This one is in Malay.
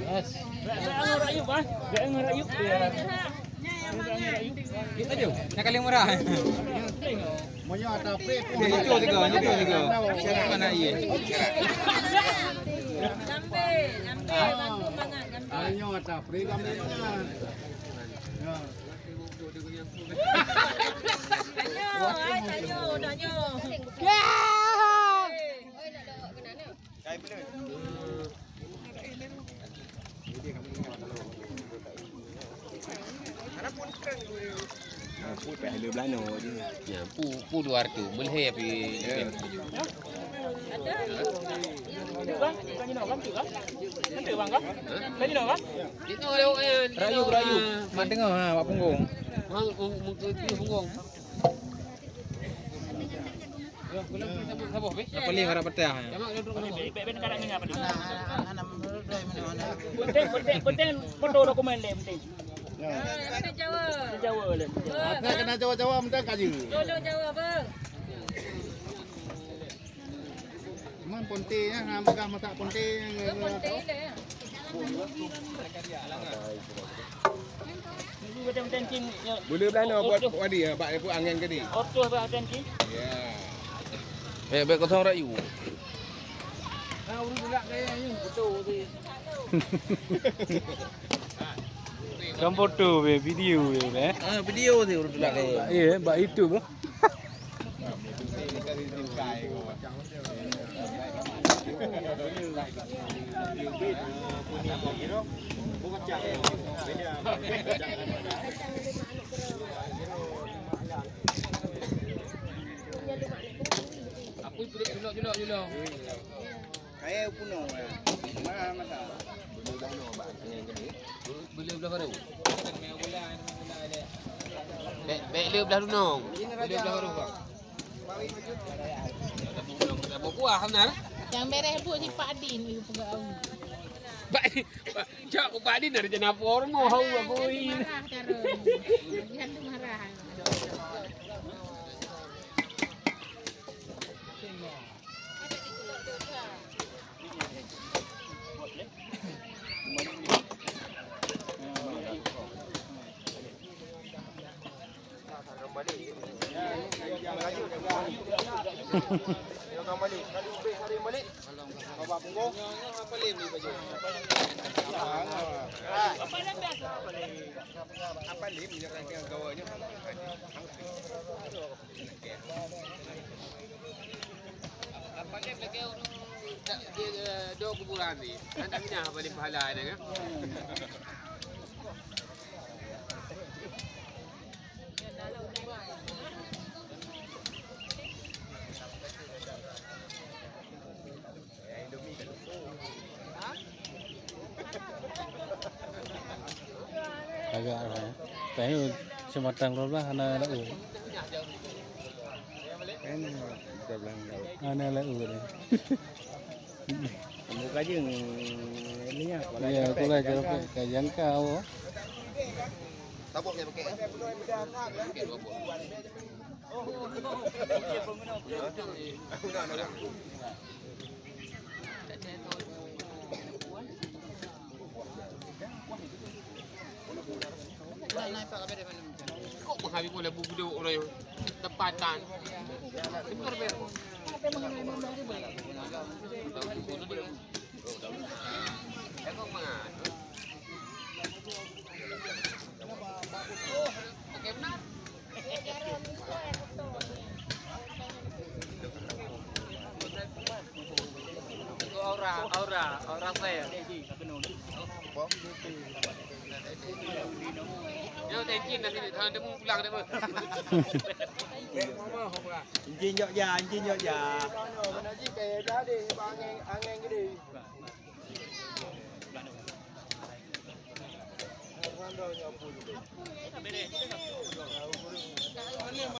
Yes. Rayup ah. Jangan rayup dia. Kita je. Nak kali murah. Monya tapi Itu tiga. Siapa mana ye? Lambe, bantu banget. Monya tapi kami kan. Danyo. Put pe le blano je. Ya, pu luar tu boleh tapi. Itu rayu. Mak tengah ha, mak punggung. Mak punggung. Ya, kalau kita sabah be. Apa li harap petah. Ya, mak duduk ni. Be negara ni apa ni? Penting foto dokumen le penting. Jawa le. Nak kena Jawa-Jawa mendak kaji. Dulu Jawa bang. Man ponte nya ha bekah masak ponte. Ponte le. Ini macam tencing. Boleh belana buat wadi bak pun angin ke ni. Otuh bah tencing. Ya. Baik kosong rayu. Ah, urus pula kaya ni. Betul tu. Kan foto be video be. Video tu urus pula kaya. Ya, bak itu bro. Apa julok. Kaya puno. Mana masa. Boleh belah baru. Baik le belah dunong. Boleh belah baru bang. Dah buah benar. Yang merah bu si Pak Din ibu pegawai. Baik. Cak ko Pak Din ada jana formo hau aku ini. Marah cara. Jangan tu marah. Dua kuburan ni. Anda minah balik pahala ada kan? Agak lah. Tapi sematang rolah ana la u. Ana la u ni. Muka je ni nya. Ya, aku lah cara kajian kau. Tabuk saya pakai. Okey, dua buah. Kok menghabis pula buku orang yang tempatan. Betul ber. Aku mana? Okey benar. Aura saya. Yo tencin nanti dia mau pulang dia. Anjing jok ya. Mana ji kayak tadi angin gede. Rando nyapu.